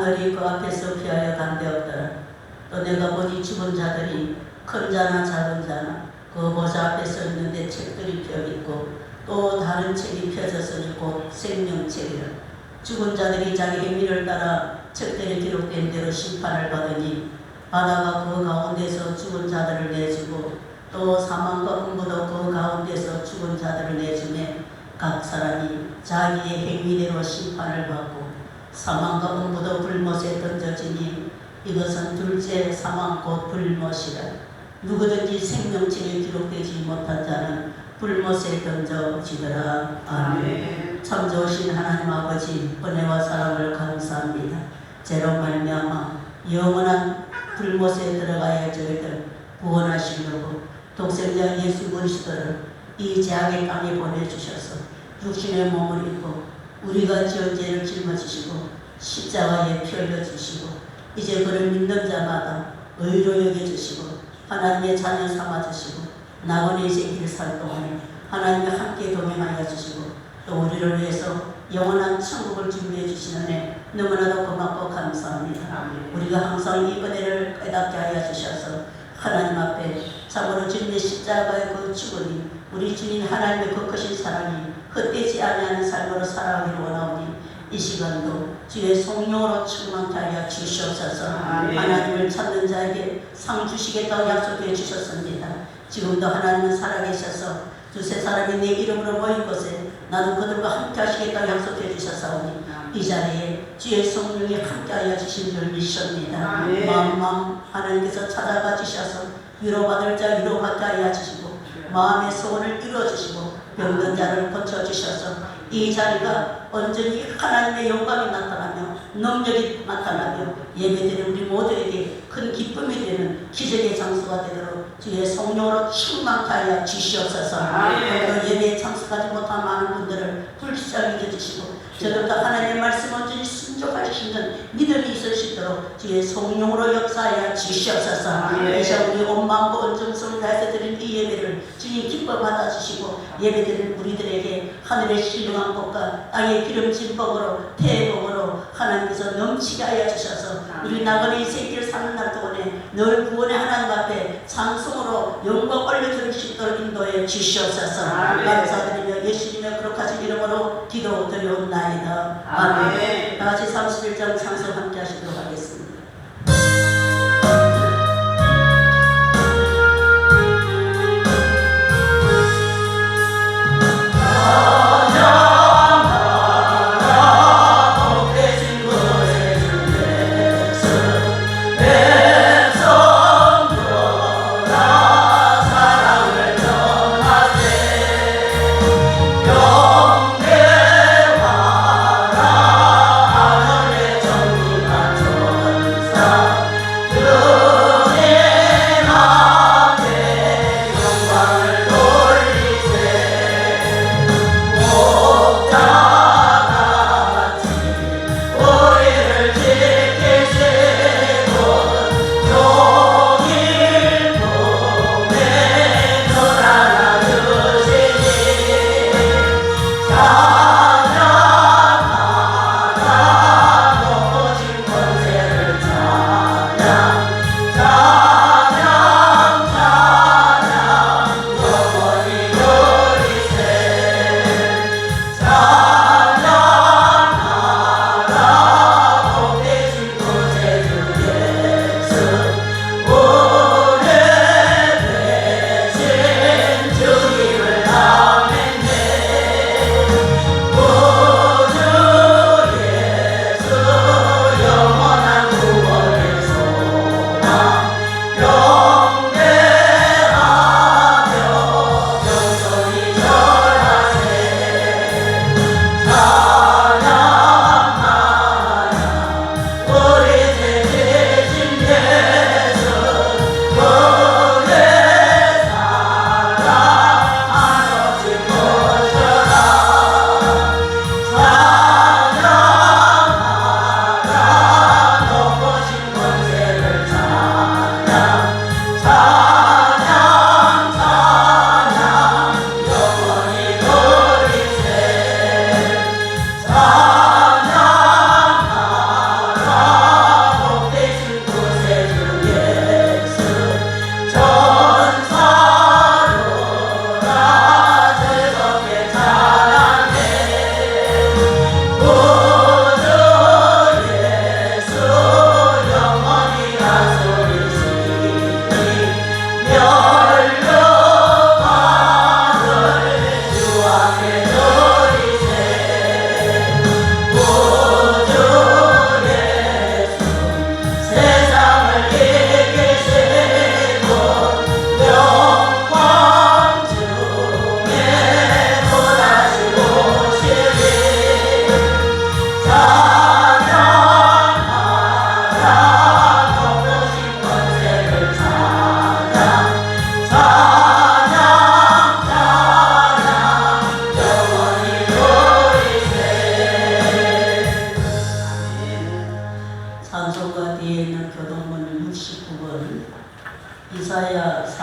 하늘이 그 앞에서 피하여 간되었더라. 또 내가 보니 죽은 자들이 큰 자나 작은 자나 그 보좌 앞에 서 있는데 책들이 펴 있고 또 다른 책이 펴져서 있고 생명책이라. 죽은 자들이 자기 행위를 따라 책들에 기록된 대로 심판을 받으니 바다가 그 가운데서 죽은 자들을 내주고 또 사망과 흥부도 그 가운데서 죽은 자들을 내주매 각 사람이 자기의 행위대로 심판을 받고 사망과 흥부도 불못에 던져지니 이것은 둘째 사망 곧 불못이라. 누구든지 생명책에 기록되지 못한 자는 불못에 던져지더라. 아멘. 참 좋으신 하나님 아버지, 은혜와 사랑을 감사합니다. 죄로 말미암아 영원한 불못에 들어가야 저희들 구원하시려고 독생자 예수 그리스도를 이 죄악의 땅에 보내주셔서 육신의 몸을 입고 우리가 지은 죄를 짊어지시고 십자가에 피 흘려주시고 이제 그를 믿는 자마다 의로 여겨주시고 하나님의 자녀 삼아주시고 나그네 생기를 살 동안에 하나님과 함께 동행하여 주시고 또 우리를 위해서 영원한 천국을 준비해 주시는 애 너무나도 고맙고 감사합니다. 우리가 항상 이 은혜를 깨닫게 하여 주셔서 하나님 앞에 참으로 주님의 십자가의 그 죽음이 우리 주님 하나님의 그 크신 사랑이 헛되지 아니하는 삶으로 살아가기를 원하오니 이 시간도 주의 성령으로 충만케 하여 주시옵소서. 하나님을 찾는 자에게 상 주시겠다고 약속해 주셨습니다. 지금도 하나님은 살아계셔서 두세 사람이 내 이름으로 모인 곳에 나도 그들과 함께 하시겠다고 약속해 주셨사오니 이 자리에 주의 성령이 함께 하여 주신 줄 믿습니다. 마음 하나님께서 찾아가 주셔서 위로받을 자 위로받게 하여 주시고 마음의 소원을 이루어주시고 병든 자를 고쳐주셔서 이 자리가 온전히 하나님의 영광이 나타나며 능력이 나타나며 예배드리는 우리 모두에게 큰 기쁨이 되는 기적의 장소가 되도록 주의 성령으로 충만케 하여 주시옵소서. 예배에 참석하지 못한 많은 분들을 불쌍히 여겨주시고 저들도 하나님의 말씀을 온전히 순종할 수 있는 믿음이 있을 수 있도록 주의 성령으로 역사하여 주시옵소서. 이제 우리 온 마음과 온 정성을 다해서 드린 이 예배를 주님 기뻐 받아주시고 예배드리는 우리들에게 하늘의 신령한 복과 땅의 기름진 복으로 태복으로 하나님께서 넘치게 하여 주셔서 우리 나그네 새끼를 사는 날 동안에 늘 구원의 하나님 앞에 찬송으로 영광 올려드릴 수 있도록 인도해 주시옵소서. 감사드리며 예수님의 거룩하신 이름으로 기도 드려옵나이다. 아멘. 다같이 31장 찬송 함께 하시도록 하겠습니다. 영대하라 하늘의 정의가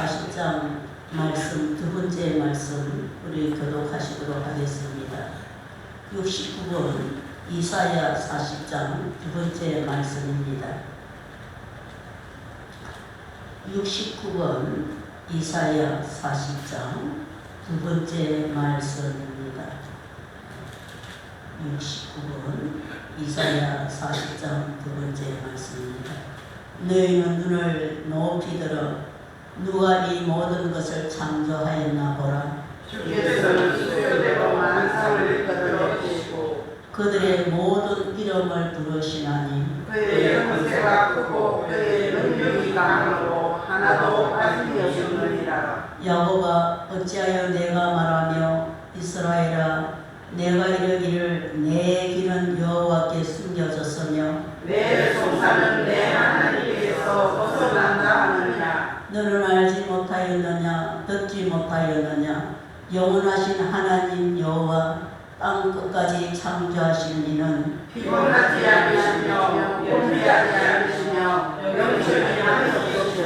40장 말씀 두 번째 말씀 우리 교독하시도록 하겠습니다. 69번 이사야 40장 두 번째 말씀입니다. 69번 이사야 40장 두 번째 말씀입니다. 69번 이사야 40장 두 번째 말씀입니다. 너희는 눈을 높이 들어 누가 이 모든 것을 창조하였나 보라. 주께서는 수요대로 만상을 이끌어 주시고 그들의 모든 이름을 부르시나니 그의 권세가 크고 그의 능력이 강하므로 하나도 빠짐이 없느니라. 야곱아 어찌하여 내가 말하며 이스라엘아 내가 이르기를 내 길은 여호와께 숨겨졌으며 내 송사는 내 하나님께서 벗어난다 하느냐. 너는 알지 못하였느냐 듣지 못하였느냐 영원하신 하나님 여호와 땅 끝까지 창조하신 이는 피곤하지 않으시며 연비하지 않으시며 영적이 하는 없으시며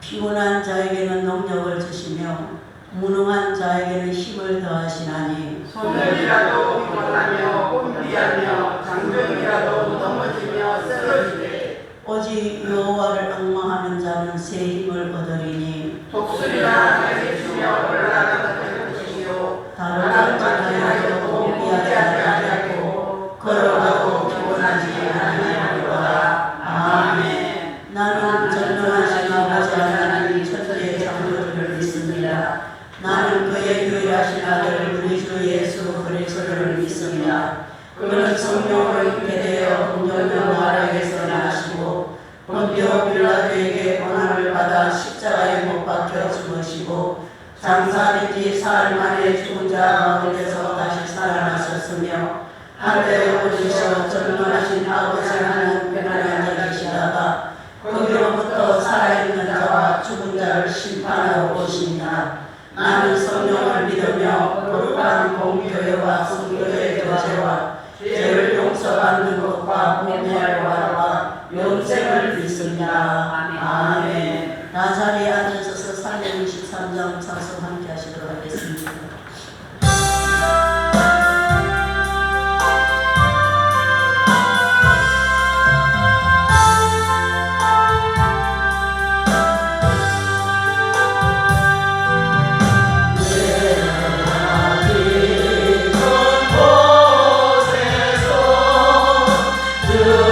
피곤한 자에게는 능력을 주시며 무능한 자에게는 힘을 더하시나니 소년이라도 피곤하며 곤비하며 장정이라도 넘어지며 쓰러지되 오직 여호와를 앙망하는 자는 새 힘을 얻으리니 독수리가 날개 치며 올라가는 것이요 다른 자하여도 곤비하지 아니하고 걸어가고 피곤하지 아니하리로다. 아멘. 나는 전능하신 아버지 하나님 천지의 창조주를 믿습니다. 나는 그의 유일하신 아들 우리 주 예수 그리스도를 믿습니다. 그는 성령으로 잉태되어 공정령 아래에서 나시고 본디오 빌라도에게 고난을 받아 십자가에 못 박혀 죽으시고 장사된 지 사흘 만에 죽은 자 가운데서 다시 살아나셨으며 하늘에 오르셔 전능하신 아버지 하나님 편안에 앉아 계시다가 거기로부터 살아있는 자와 죽은 자를 심판하러 오시니라. 나는 성령을 믿으며 거룩한 공교회와 성교의 교제와 죄를 용서받는 것과 몸의 부활과 영생을 믿습니다. 아멘. 나 자리에 앉으셔서 363장 찬송 함께 하시도록 하겠습니다. 주여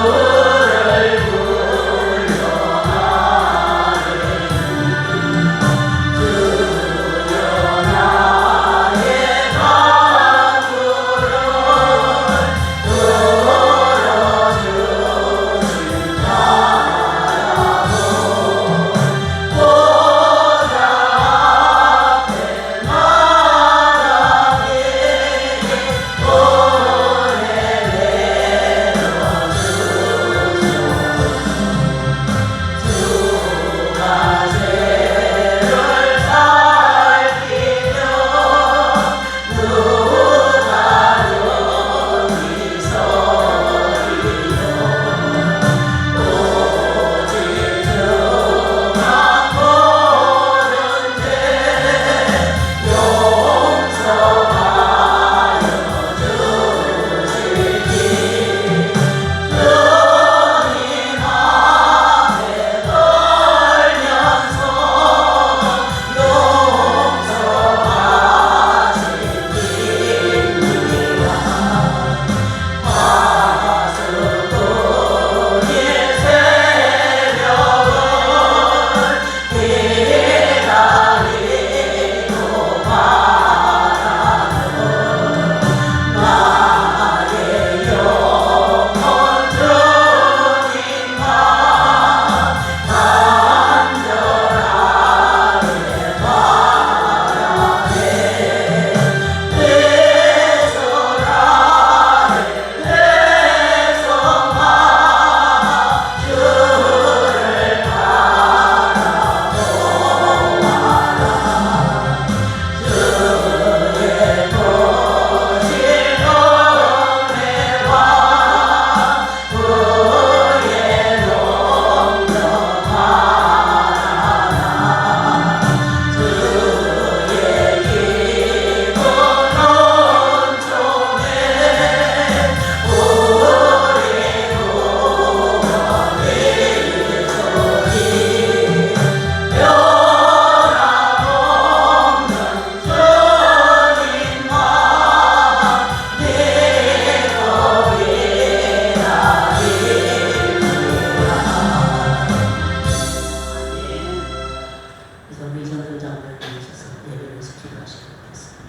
그래서 우리 전도장을 보내셔서 예배를 지키고 하시도록 하겠습니다.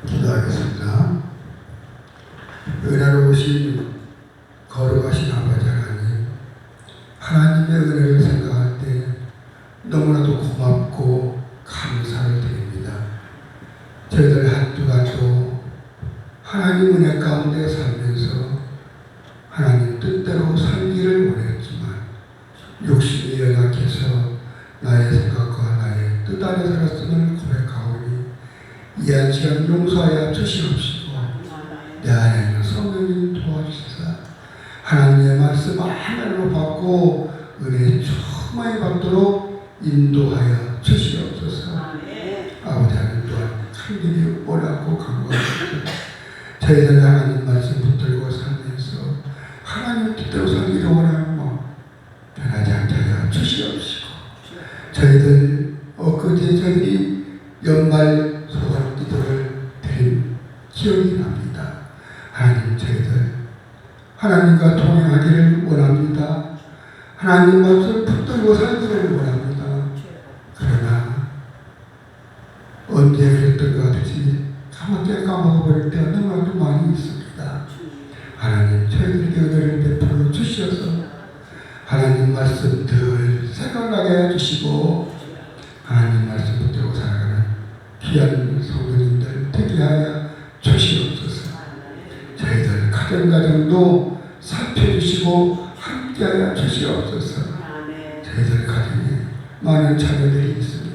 기도하겠습니다. 은혜로우신 거룩하신 아버지 하나님, 하나님의 은혜를 생각할 때 너무나도 고맙고 감사를 드립니다. 저희들 한 주간도 하나님 은혜 가운데 살면서 하나님 뜻대로 살기를 원했지만 욕심이 연약해서 나의 생각과 나의 뜻 안에 살았음을 고백하오니 이한 시간 용서하여 주시옵시고 내 안에 있는 성령님 도와주시사 하나님의 말씀 하나로 받고 은혜 충만히 받도록 인도하여 주시옵소서. 아버지 하나님 또한 간절히 원하고 간구하옵소서. 저희들이 하나님 말씀 붙들고 살면서 하나님 뜻대로 살기를 원하며 변하지 않게 하여 주시옵시고 저희들 엊그제 저희들이 연말 소원 기도를 드린 기억이 납니다. 하나님 저희들 하나님과 동행하기를 원합니다. 하나님 말씀 붙들고 살기를 원합니다. 그러나 언제 그랬던 것 같이 까맣게 까먹어버릴 때가 너무나도 많이 있습니다. 하나님 저희들에게 은혜를 베풀어 주셔서 하나님 말씀 늘 생각나게 해주시고 하나님 말씀 붙들고 살아가는 귀한 성도님들 되게 하여 주시옵소서. 저희들 가정도 살펴주시고 함께하여 주시옵소서. 저희들 가정에 많은 자녀들이 있습니다.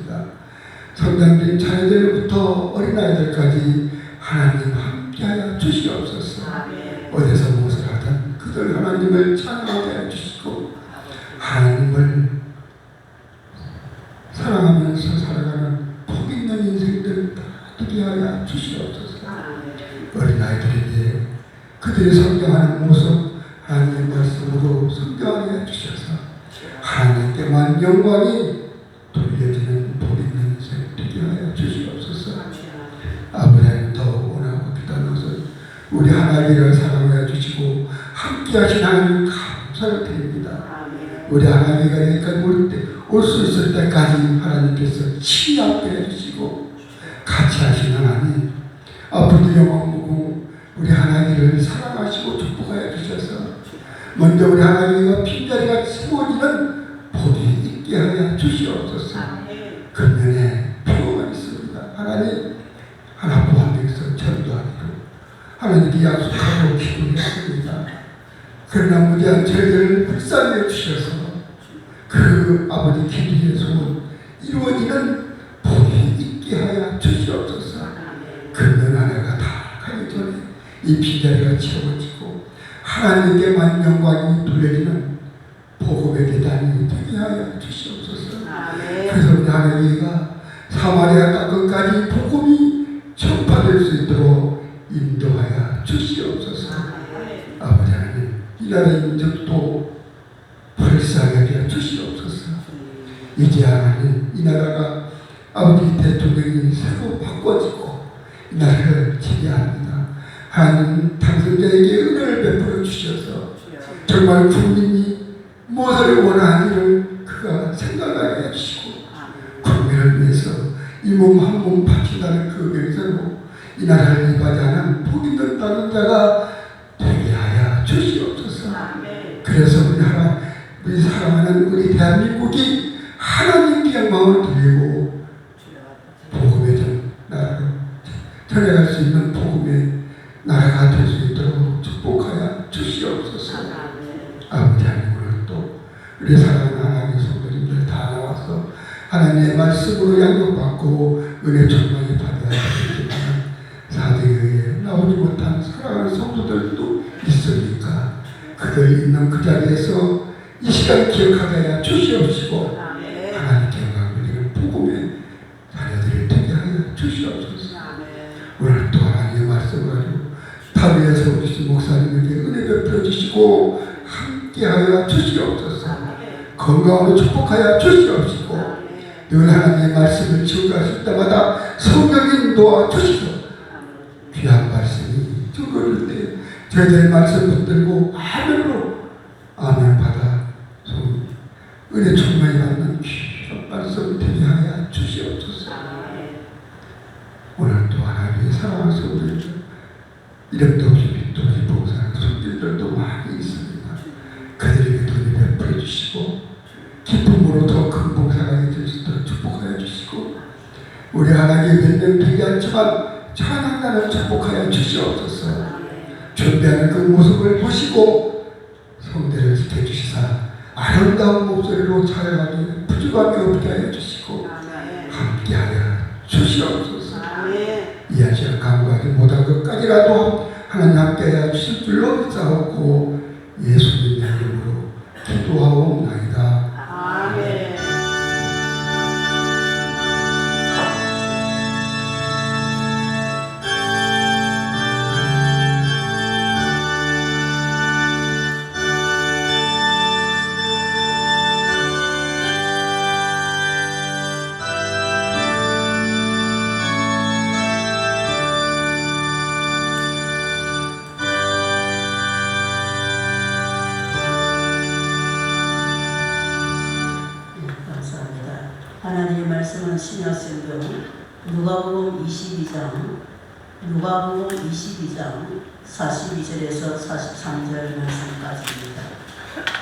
성장된 자녀들부터 어린아이들까지 하나님 함께하여 주시옵소서. 어디서 무엇을 하든 그들 하나님을 찬양하게 해주시고 하나님을 사랑하면서 살아가는 복 있는 인생들 다 되게 하여 주시옵소서. 어린아이들에게 그들이 성장하는 모습 하나님의 말씀으로 성장하게 해주셔서 하나님께만 영광이 돌려지는 복 있는 인생 되게 하여 주시옵소서. 아버지 하나님 더 원하고 기도하는 것은 우리 하나님을 사랑하여 주시고 함께하신 하나님 감사를 드립니다. 우리 하나님과 여기까지 올 수 있을 때까지 하나님께서 친하게 해주시고 같이 하신 하나님 앞으로도 영광 보고 우리 하나님을 사랑하시고 축복하여 주셔서 먼저 우리 하나님과 빈자리가 채워지는 복이 있게 하여 주시옵소서. 근면에 필요가 있습니다. 하나님 하나 보안에서 전도하기로 하나님께 약속하고 기도했습니다. 그러나 무대한 저희들을 불쌍히 주셔서 그 아버지 기도의 소원 이루어지는 복이 있게 하여 주시옵소서. 근면 하나가 다 가기 전에 이 빈자리가 채워지고 하나님께만 영광이 돌려지는 복음의 계단이 되게 하여 주시옵소서. 그래서 우리 하나님과 사마리아 땅끝까지 복음이 전파될 수 있도록 인도하여 주시옵소서. 아버지 하나님 이 나라의 민족도 불쌍하게 주시옵소서. 이제 하나님 이 나라가 아버지 대통령이 새로 바꿔지고 이 나라를 지배합니다. 하나님 당선자에게 은혜를 베풀어 주셔서 정말 국민이 무엇을 원하는지를 그가 생각하게 해주시고 국민을 위해서 이 몸 한 몸 바친다는 그 명세로 이 나라를 이바지하는 복 있는 당선자가 되게 하여 주시옵소서. 그래서 우리 사랑하는 우리 대한민국이 하나님께 영광을 드리고 복음의 나라로 전해갈 수 있는 복음의 나라가 될 수 있도록 축복하여 주시옵소서. 아버지 하나님 오늘 또 우리 사랑하는 하나님의 성도님들 다 나와서 하나님의 말씀으로 양육받고 은혜 충만히 받아야 되겠지만 사대에 의해 나오지 못한 사랑하는 성도들도 있으니까 그들 있는 그 자리에서 이 시간 기억하게 하여 주시옵시고 하나님께 영광 드리는 복음의 자녀들이 되게 하여 주시옵소서. 오늘 또 하나님의 말씀을 가지고 탑 위에 세우신 목사님에게 은혜 베풀어 주시고 함께하여 주시옵소서. 건강으로 축복하여 주시옵시고 늘 하나님의 말씀을 지켜 도와주시고 귀한 말씀이 증거를 저희들 말씀 붙들고 아멘으로 아멘 받아 은혜 충만히 받는 귀한 말씀 되게 하여 주시옵소서. 오늘 또 하나님의 사랑하는 성도들 이름도 없이 빛도 없이 봉사하는 성도들도 많이 있습니다. 그들에게 돈이 베풀어 주시고 기쁨으로 더 큰 봉사가 해줄 수 있도록 축복하여 주시고 우리 하나님의 몇명 되지 않지만 천한 나라를 축복하여 주시옵소서. 준비하는 그 모습을 보시고 성대를 지켜주시사 아름다운 목소리로 찬양하니 부족함이 없게 하여 주시고 함께하여 주시옵소서. 이해하지 감각하지 못한 것까지라도 하나님 함께하여 주실 줄로 믿사옵고 예수님의 이름으로 기도하옵나이다. 아멘. 하나님의 말씀은 신약성경 누가복음 22장 42절에서 43절 말씀까지입니다.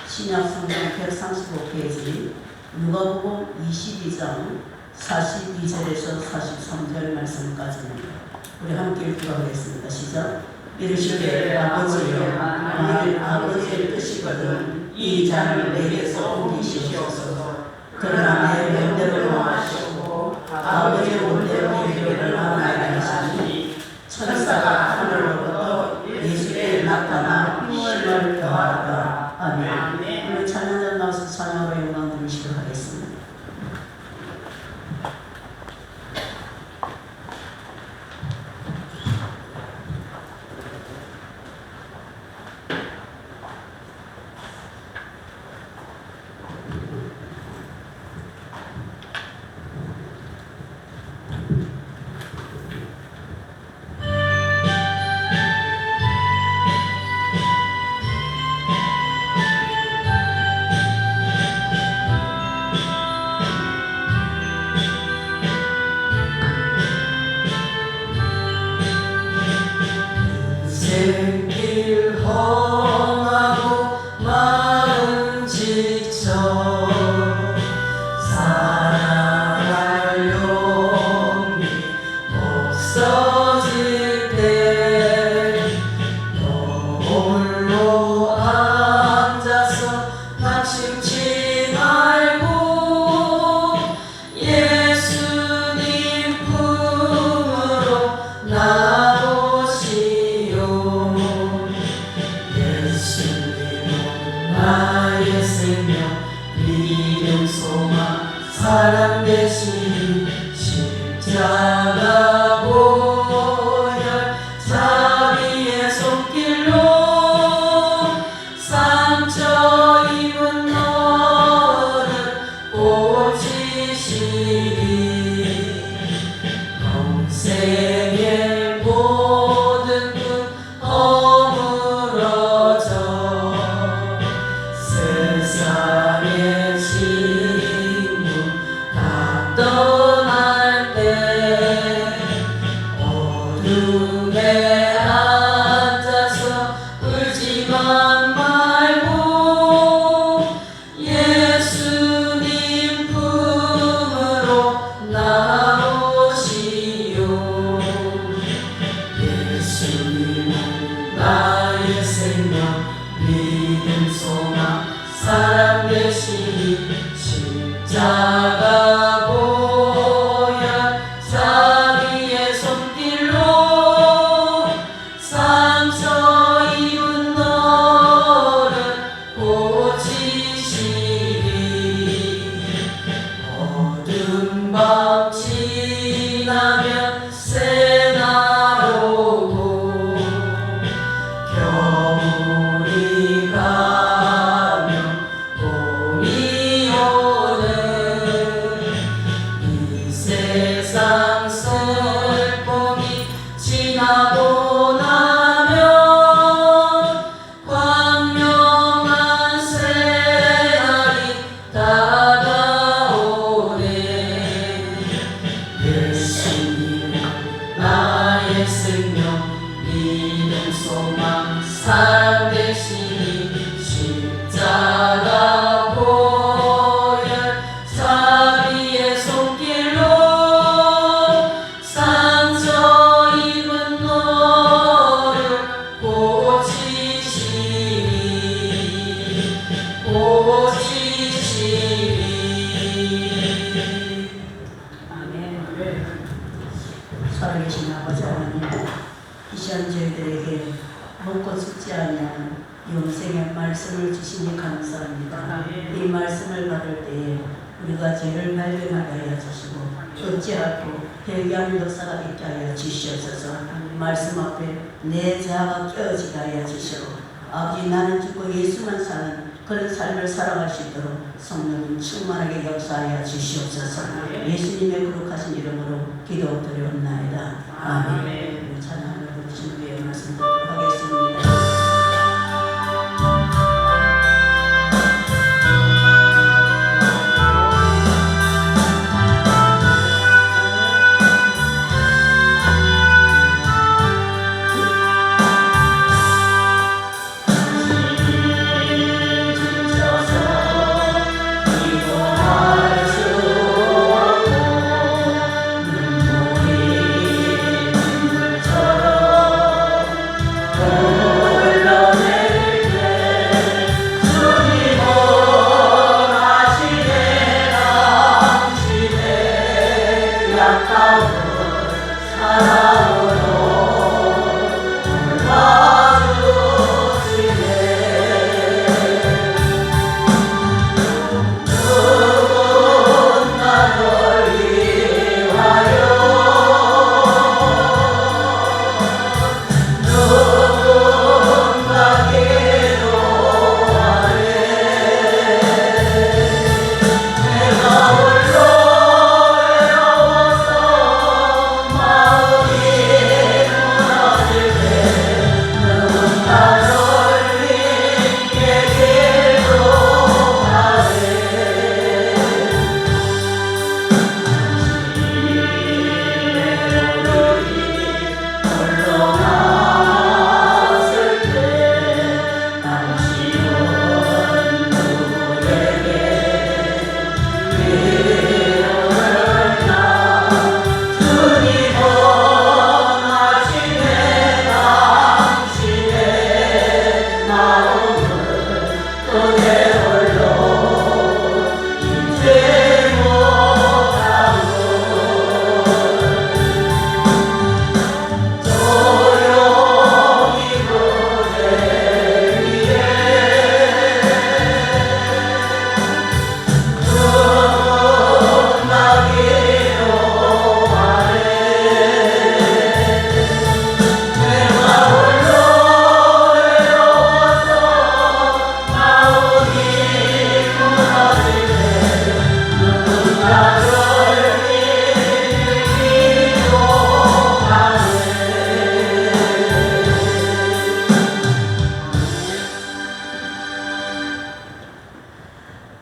신약성경 135페이지 누가복음 22장 42절에서 43절 말씀까지입니다. 우리 함께 읽어보겠습니다. 시작. 이르시되 아버지여 만일 아버지의 뜻이거든 이 잔을 내게서 옮기시옵소서. 그러나 내 원대로 하시고 아버지의 원대로 이르기를 하나이다 하시니 천사가 하늘로부터 예수께 나타나 힘을 더하더라. 아멘. 오늘 찬양자 나와서 찬양으로 영광 드리시도록 하겠습니다. 생길 험하고 마음 지쳐 살아갈 용기 없어질 때 너 홀로 앉아서 낙심치 말고 예수님 품으로 나의 생명 믿음 소망 사랑 되신 십자가 보혈 자비의 손길로 상처 입은 너를 고치시리. 평생의 모든 그 허물어져 세상의 신분 다 떠날 때 어둠에 앉아서 울지만 말고 예수님 품으로 나오시오. 예수님은 나의 생명 믿음 소망 사랑 되시니 십자가 보혈 자비의 손길로 상처 입은 너를 고치시리. 어두운 밤 지나면 새날 오고 겨울이 가면 봄이 오는 이 세상 슬픔 살아계신 아버지 하나님, 이 시간 저희들에게 먹고 죽지 아니하는 영생의 말씀을 주시니 감사합니다. 이 말씀을 받을 때에 우리가 죄를 발견하게 하여 주시고 어찌하고 회개하는 역사가 있게 하여 주시옵소서. 말씀 앞에 내 자아가 깨어지게 하여 주시고 아버지 나는 죽고 예수만 사는 그런 삶을 살아갈 수 있도록 성령 충만하게 역사하여 주시옵소서. 예수님의 거룩하신 이름으로 기도드리옵나이다. 아멘. 우리 찬양을 부르신 후에 말씀 듣도록 하겠습니다.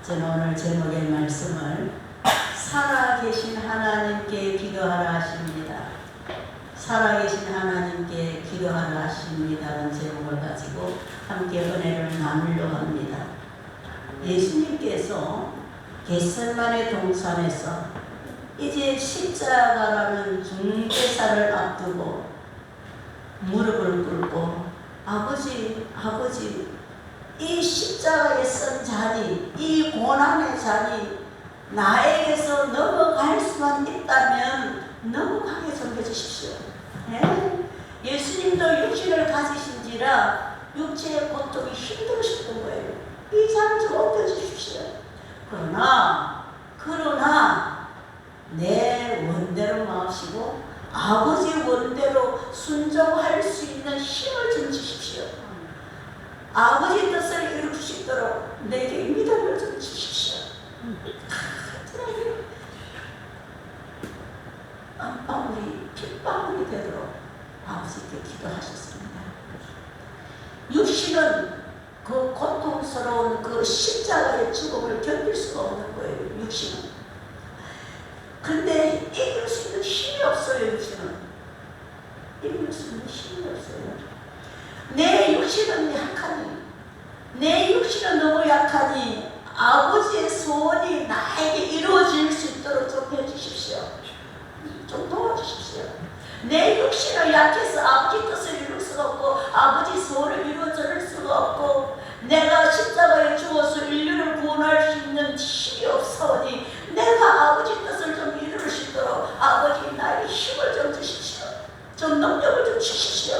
저는 오늘 제목의 말씀을 살아계신 하나님께 기도하라 하십니다. 살아계신 하나님께 기도하라 하십니다라는 제목을 가지고 함께 은혜를 나누려고 합니다. 예수님께서 겟세마네 동산에서 이제 십자가라는 중대사를 앞두고 무릎을 꿇고 아버지 이 십자가에 쓴 자리, 이 고난의 자리 나에게서 넘어갈 수만 있다면 넘어가게 좀 해주십시오. 네? 예수님도 육신을 가지신지라 육체의 고통이 힘들으셨던 거예요. 이 자를 좀 옮겨주십시오. 그러나 내 원대로 마시고 아버지 원대로 순종할 수 있는 힘을 좀 주십시오. 아버지 뜻을 이룰 수 있도록 내게 믿음을 좀 주십시오. 땀방울이 핏방울이 되도록 아버지께 기도하셨습니다. 육신은 그 고통스러운 그 십자가의 죽음을 견딜 수가 없는 거예요. 육신은. 근데 이길 수 있는 힘이 없어요. 육신은. 이길 수 있는 힘이 없어요. 내 육신은 약하니, 내 육신은 너무 약하니 아버지의 소원이 나에게 이루어질 수 있도록 좀 해주십시오. 좀 도와주십시오. 내 육신은 약해서 아버지 뜻을 이룰 수가 없고 아버지 소원을 이루어줄 수가 없고 내가 십자가에 죽어서 인류를 구원할 수 있는 힘이 없사오니 내가 아버지 뜻을 좀 이룰 수 있도록 아버지 나에게 힘을 좀 주십시오. 좀 능력을 좀 주십시오.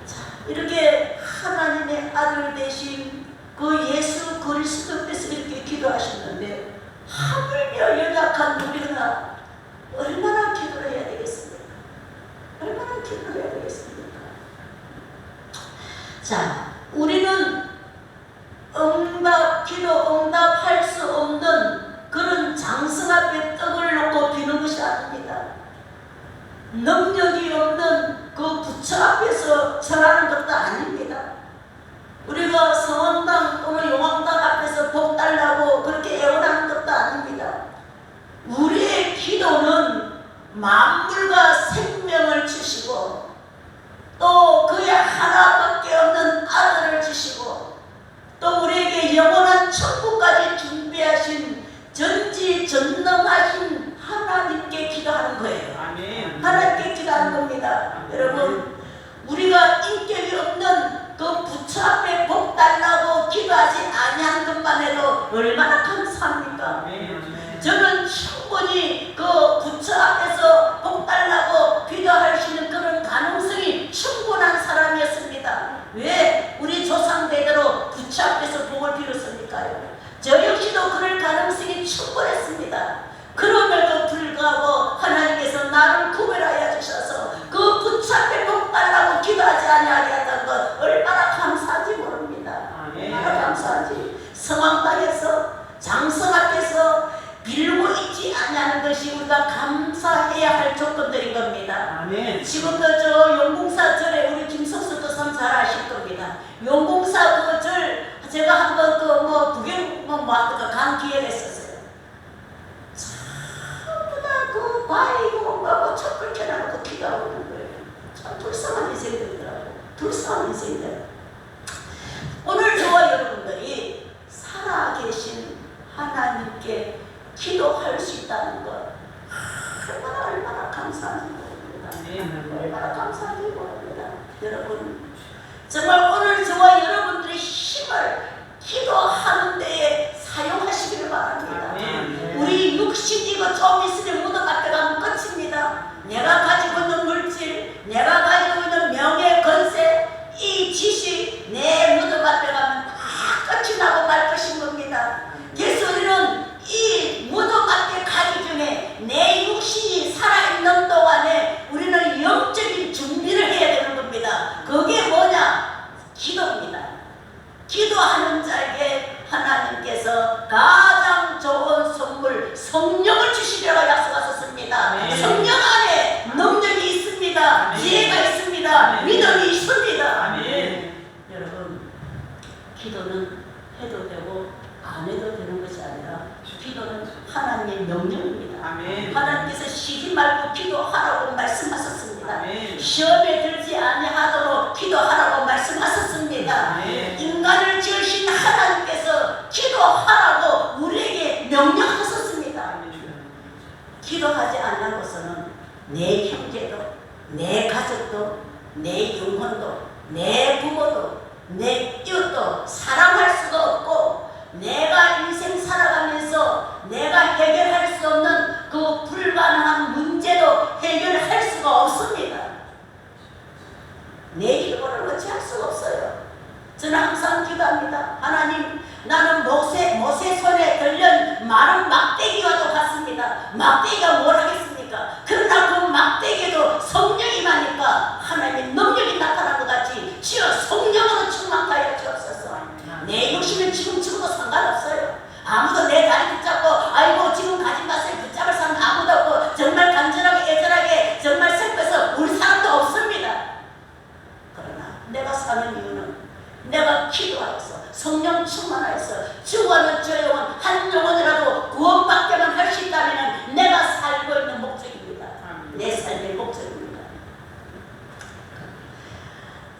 자, 이렇게 하나님의 아들 되신 그 예수 그리스도께서 이렇게 기도하셨는데 하물며 연약한 우리가 얼마나 기도를 해야 되겠습니까? 얼마나 기도를 해야 되겠습니까? 자, 우리는 기도 응답할 수 없는 그런 장성 앞에 떡을 놓고 비는 것이 아닙니다. 능력이 없는 그 부처 앞에서 절하는 것도 아닙니다. 우리가 성황당 또는 용왕당 앞에서 복 달라고 그렇게 애원하는 것도 아닙니다. 우리의 기도는 만물과 생명을 주시고 또 그의 하나밖에 없는 아들을 주시고 또 우리에게 영원한 천국까지 준비하신 전지전능하신 하나님께 기도하는 거예요. 아멘. 하나님께 기도하는 겁니다. 여러분, 우리가 인격이 없는 그 부처 앞에 복 달라고 기도하지 아니한 것만 해도 얼마나 감사합니까? 아멘. 저는 충분히 그 부처 앞에서 복 달라고 기도할 수 있는 그런 가능성이 충분한 사람이었습니다. 왜 우리 조상대대로 부처 앞에서 복을 빌었습니까요? 저 역시도 그럴 가능성이 충분했습니다. 그럼에도 불구하고 하나님께서 나를 구별하여 주셔서 그 부처 앞에 복 달라고 기도하지 아니하게 했던 것 얼마나 감사한지 모릅니다. 얼마나 감사한지. 성황당에서 장성 앞에서 빌고 있지 아니하는 것이 우리가 감사해야 할 조건들인 겁니다. 아멘. 지금도 저 용궁사 절에 우리 김석수 도사님 잘 아실 겁니다. 용궁사 그 절 제가 한번 구경 간 기회가 있었어요. 전부 다 그 바위고 뭐고 촛불 켜놓고 기도하고 있는 거예요. 참 불쌍한 인생들이더라고. 불쌍한 인생들. 오늘 저와 여러분들이 살아계신 하나님께 기도할 수 있다는 것 얼마나 감사한지 모릅니다. 얼마나 감사한지 모릅니다. 여러분, 정말 오늘 저와 여러분들의 힘을 기도하는 데에 사용하시기를 바랍니다. 우리 육신 이거 좀 있으면 무덤 앞에 가면 끝입니다. 내가 가지고 있는 물질, 내가 가지고 있는 명예, 건세, 이 지식 내 무덤 앞에 가면 다 끝이 나고 말 것인 겁니다. 그래서 우리는 이 무덤 앞에 가기 전에 내 육신이 살아있는 동안에 우리는 영적인 준비를 해야 되는 겁니다. 그게 뭐냐? 기도입니다. 기도하는 자에게 하나님께서 가장 좋은 선물 성령을 주시려고 약속하셨습니다. 성령 안에 능력이 있습니다. 지혜가 있습니다. 믿음이 있습니다. 여러분, 기도는 해도 되고 안 해도 되는 것이 아니라 기도는 하나님의 명령입니다. 하나님께서 쉬지 말고 기도하라고 말씀하셨습니다. 시험에 들지 아니하도록 기도하라고 말씀하셨습니다. 인간을 지으신 하나님께서 기도하라고 우리에게 명령하셨습니다. 기도하지 않고서는 내 형제도, 내 가족도, 내 영혼도, 내 부모도, 내 이웃도 사랑할 수가 없고 내가 인생 살아가면서 내가 해결할 수 없는 그 불가능한 문제도 해결할 수가 없습니다. 내 힘으로 어찌할 수가 없어요. 저는 항상 기도합니다. 하나님, 나는 모세 손에 들린 마른 막대기와도 같습니다. 막대기가 뭘 하겠습니까? 그러나 그 막대기에도 성령이 임하니까 하나님 능력이 나타난 것 같이 주여 성령으로 충만하게 하여 주옵소서. 내 육신은 지금 죽어도 상관없어요. 아무도 내 다리 붙잡고 아이고 지금 가진 것을 붙잡을 사람 아무도 없고 정말 간절하게 애절하게 정말 슬퍼서 울 사람도 없습니다. 그러나 내가 사는 이유는 내가 기도하여서 성령 충만하여서 죽어는 저 영혼 한 영혼이라도 구원받게만 할 수 있다면 내가 살고 있는 목적입니다. 내 삶의 목적입니다.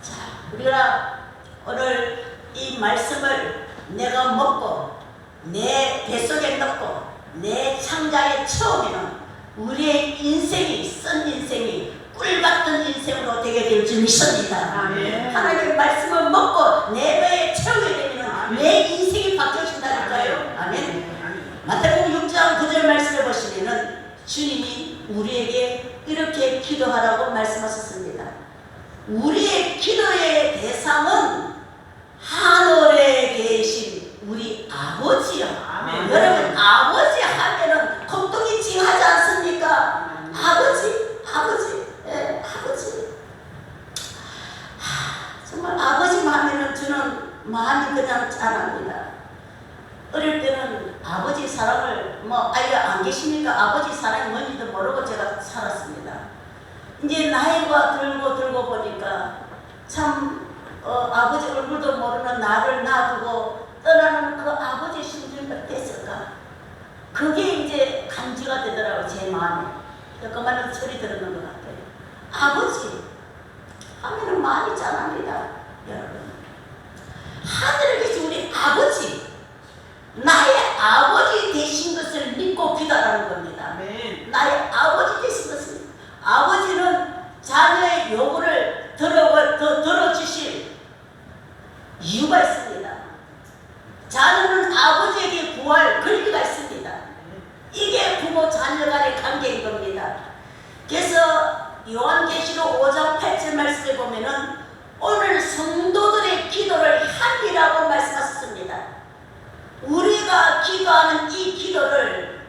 자, 우리가 오늘 이 말씀을 내가 먹고 내 뱃속에 넣고 내 창자의 처음에는 우리의 인생이 쓴 인생이 꿀같은 인생으로 되게 될 줄 믿습니다. 하나님의 말씀을 먹고 내 배에 채우게 되면 내 인생이 바뀌어진다니까요. 아멘. 마태복음 6장 9절 말씀을 보시면은 주님이 우리에게 이렇게 기도하라고 말씀하셨습니다. 우리의 기도의 대상은 하늘에 계신 우리 아버지요. 아멘. 여러분, 아버지 하면은 kom동이 찡하지 않습니까? 아버지, 예, 아버지. 정말 아버지 하면은 저는 마음이 그냥 짠합니다. 어릴 때는 아버지 사랑을 아예 안 계십니까? 아버지 사랑이 뭔지도 모르고 제가 살았습니다. 이제 나이가 들고 보니까 참 아버지 얼굴도 모르는 나를 놔두고 떠나는 그 아버지 심정이 어땠을까? 그게 이제 간지가 되더라고요, 제 마음에. 그만한 소리 들었는 것 같아요. 아버지 하면은 마음이 짠합니다, 여러분. 하늘에 계신 우리 아버지, 나의 아버지 되신 것을 믿고 기도하는 겁니다. 아멘. 나의 아버지 되신 것을. 아버지는 자녀의 요구를 들어주실 이유가 있습니다. 자녀는 아버지에게 구할 권리가 있습니다. 이게 부모 자녀 간의 관계인 겁니다. 그래서 요한계시록 5장 8절 말씀에 보면은 오늘 성도들의 기도를 향이라고 말씀하셨습니다. 우리가 기도하는 이 기도를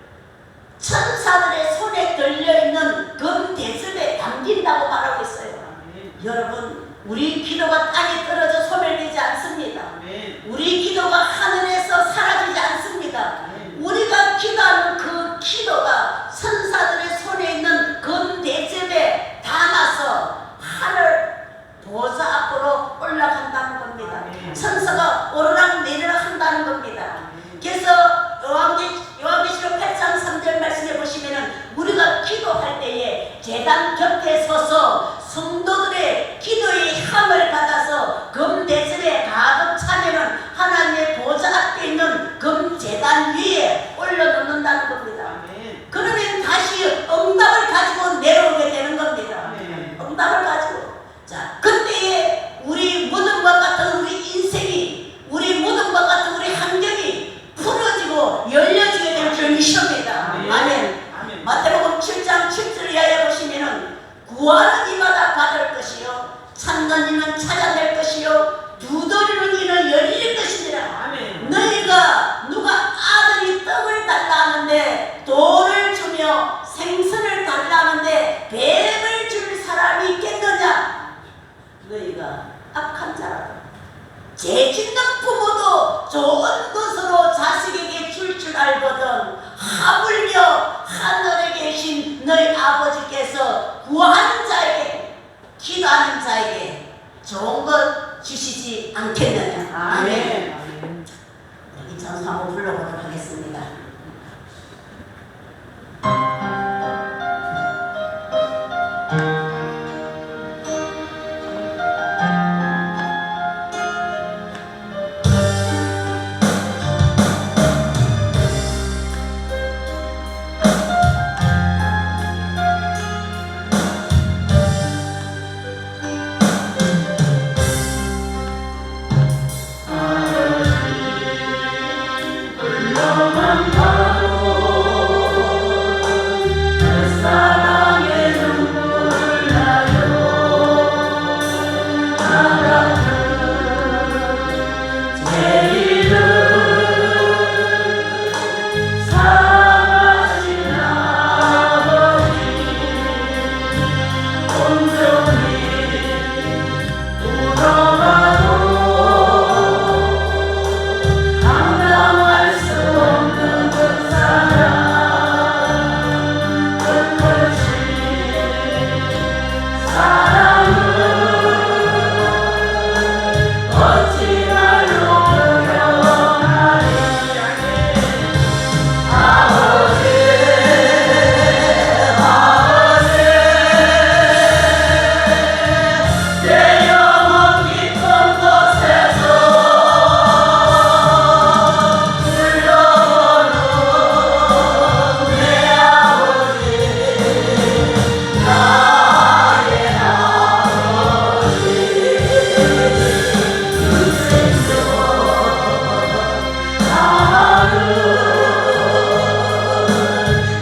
천사들의 손에 들려있는 금대접에 담긴다고 말하고 있어요. 여러분, 우리 기도가 땅에 떨어져 소멸되지 않습니다. 우리 기도가 하늘에서 사라지지 않습니다. 우리가 기도하는 그 기도가 천사들의 손에 있는 금대접에 담아서 하늘 보좌 앞으로 올라간다는 겁니다. 천사가 오르락내리락 한다는 겁니다. 그래서 요한계시록 8장 3절 말씀해 보시면은 우리가 기도할 때에 제단 곁에 서서 성도들의 기도의 힘을 받아서 금대접에 가득 차면은 하나님의 보좌 앞에 있는 금제단 위에 올려놓는다는 겁니다. 그러면 다시 응답을 가지고 내려오게 되는 겁니다. 응답을 가지고. 자, 그때에 우리 무덤과 같은 우리 인생이, 우리 무덤과 같은 우리 환경이 풀어지고 열려지게 될 줄 믿습니다. 아멘. 마태복음 7장 7절 이하에 보시면은 구하는 이마다 받을 것이요, 찾는 이는 찾아낼 것이요, 두드리는 이는 열릴 것이니라. 너희가 누가 아들이 떡을 달라 하는데 돌을 주며 생선을 달라 하는데 뱀을 줄 사람이 있겠느냐? 너희가 악한 자라. 죄짓는 부모도 좋은 것으로 자식에게 줄 알거든 하물며 하늘에 계신 너희 아버지께서 구하는 자에게, 기도하는 자에게 좋은 것 주시지 않겠느냐. 아멘. 여기 전사 한번 불러보도록 하겠습니다.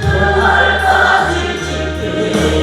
그날까지 지키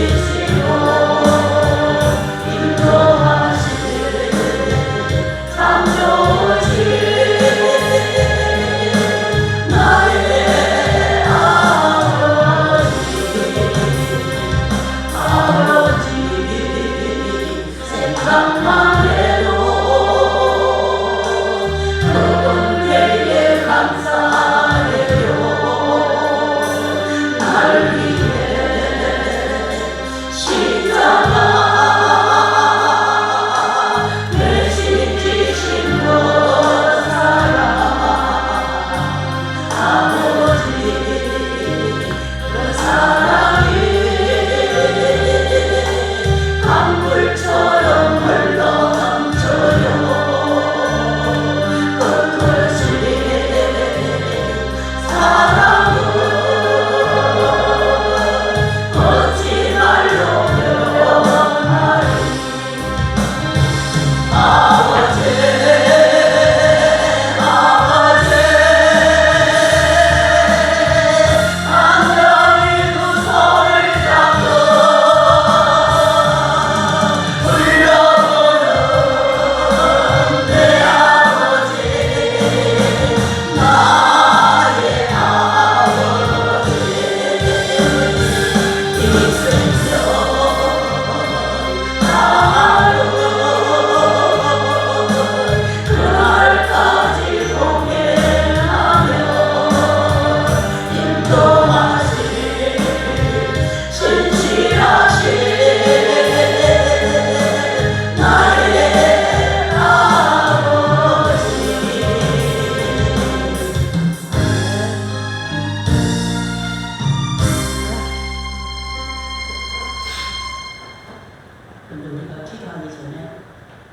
그런데 우리가 기도하기 전에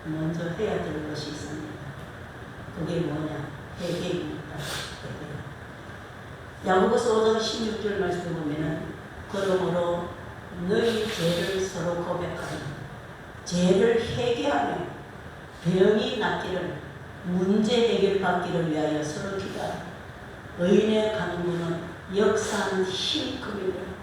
먼저 해야 될 것이 있습니다. 그게 뭐냐? 회개입니다. 회개. 야고보서 5장 16절 말씀 보면은 그러므로 너희 죄를 서로 고백하며 죄를 회개하며 병이 낫기를 문제 해결받기를 위하여 서로 기도하라. 의인의 간구는 역사하는 힘이 큽니다.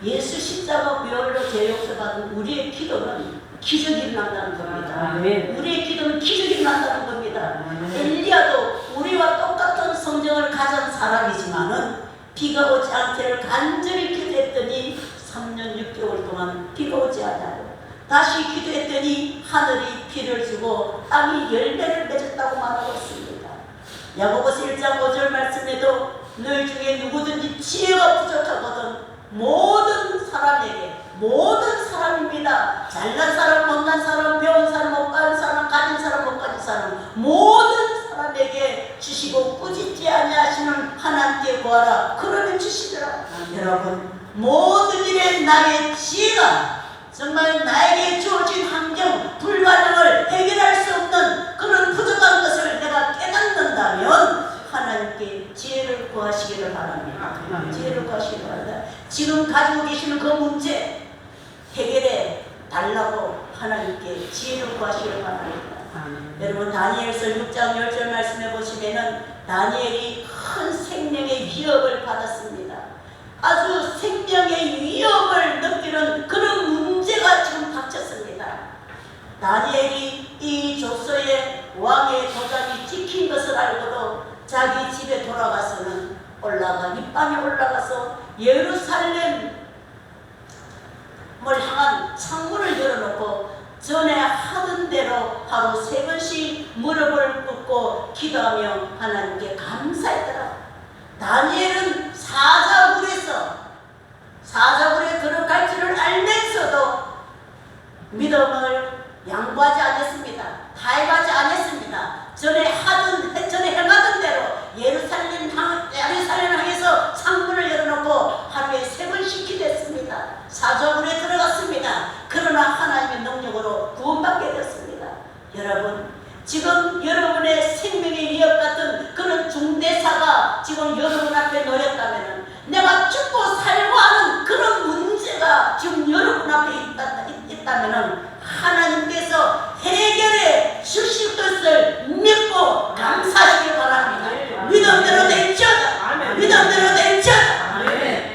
예수 십자가 보혈로 죄 용서받은 우리의 기도는 기적이 일어난다는 겁니다. 우리의 기도는 기적이 일어난다는 겁니다. 엘리야도 우리와 똑같은 성정을 가진 사람이지만은 비가 오지 않기를 간절히 기도했더니 3년 6개월 동안 비가 오지 않냐고 다시 기도했더니 하늘이 비를 주고 땅이 열매를 맺었다고 말하고 있습니다. 야고보서 1장 5절 말씀에도 너희 중에 누구든지 지혜가 부족하거든 모든 사람에게 모든 사람입니다. 잘난 사람, 못난 사람, 배운 사람, 못 가는 사람, 가진 사람, 못 가진 사람 모든 사람에게 주시고 꾸짖지 아니하시는 하나님께 구하라. 그러면 주시더라. 여러분 모든 일에 나의 지혜가 정말 나에게 주어진 환경, 불가능을 해결할 수 없는 그런 부족한 것을 내가 깨닫는다면 하나님께 지혜를 구하시기를 바랍니다. 지혜를 구하시기를 바랍니다. 지금 가지고 계시는 그 문제 해결해 달라고 하나님께 지혜를 구하시기를 바랍니다. 여러분 다니엘서 6장 10절 말씀해 보시면은 다니엘이 큰 생명의 위협을 받았습니다. 아주 생명의 위협을 느끼는 그런 문제가 지금 닥쳤습니다. 다니엘이 이 조서의 왕의 도장이 찍힌 것을 알고도 자기 집에 돌아가서는 밑방에 올라가서 예루살렘을 향한 창문을 열어놓고 전에 하던 대로 하루 3번씩 무릎을 꿇고 기도하며 하나님께 감사했더라. 다니엘은 사자굴에 들어갈 줄을 알면서도 믿음을 양보하지 않았습니다. 타협하지 않았습니다. 전에 행하던 대로 예루살렘을 향해서 창문을 열어놓고 하루에 3번씩 기도했습니다. 사자굴에 들어갔습니다. 그러나 하나님의 능력으로 구원받게 됐습니다. 여러분 지금 여러분의 생명의 위협 같은 그런 중대사가 지금 여러분 앞에 놓였다면 내가 죽고 살고 하는 그런 문제가 지금 여러분 앞에 있다면 하나님께서 해결해 주실 것을 믿고 감사하시길 바랍니다. 믿음대로 될지어다. 믿음대로 될지어다.